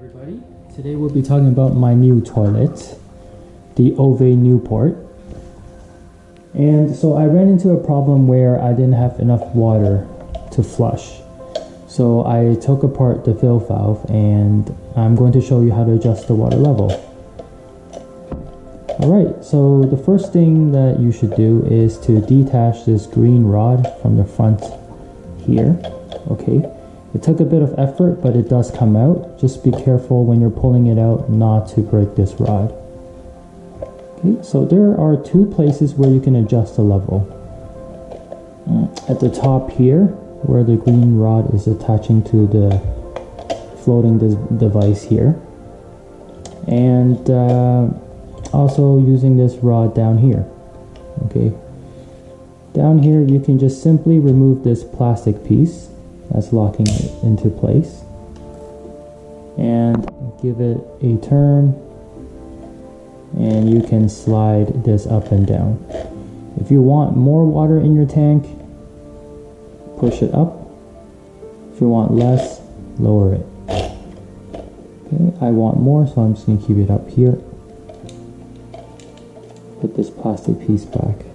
everybody. Today we'll be talking about my new toilet, the OVE Newport. And so I ran into a problem where I didn't have enough water to flush. So I took apart the fill valve and I'm going to show you how to adjust the water level. Alright, so the first thing that you should do is to detach this green rod from the front here. Okay. It took a bit of effort, but it does come out. Just be careful when you're pulling it out not to break this rod. Okay, so there are two places where you can adjust the level. At the top here, where the green rod is attaching to the floating device here. And also using this rod down here. Okay. Down here, you can just simply remove this plastic piece that's locking it into place and give it a turn, and you can slide this up and down. If you want more water in your tank, push it up. If you want less, lower it. Okay, I want more, so I'm just going to keep it up here. Put this plastic piece back.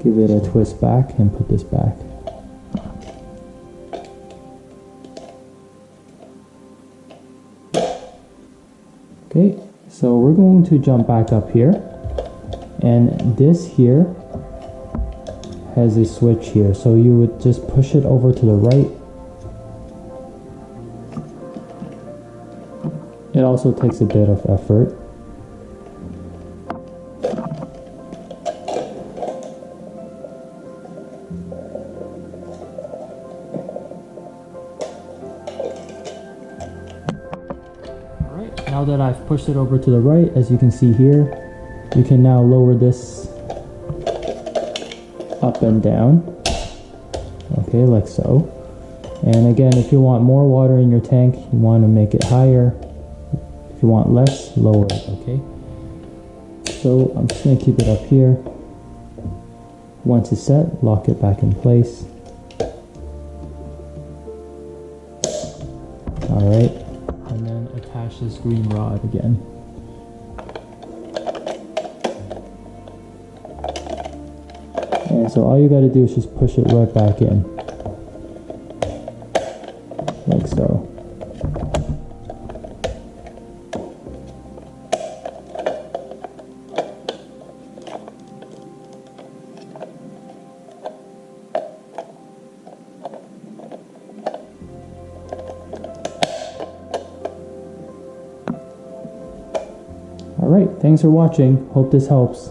Give it a twist back and put this back. Okay, so we're going to jump back up here, and this here has a switch here, so you would just push it over to the right. It also takes a bit of effort. Now that I've pushed it over to the right, as you can see here, you can now lower this up and down. Okay, like so. And again, if you want more water in your tank, you want to make it higher. If you want less, lower it, okay? So I'm just going to keep it up here. Once it's set, lock it back in place. Alright. And then attach this green rod again. And so all you got to do is just push it right back in. Like so. Alright, thanks for watching. Hope this helps.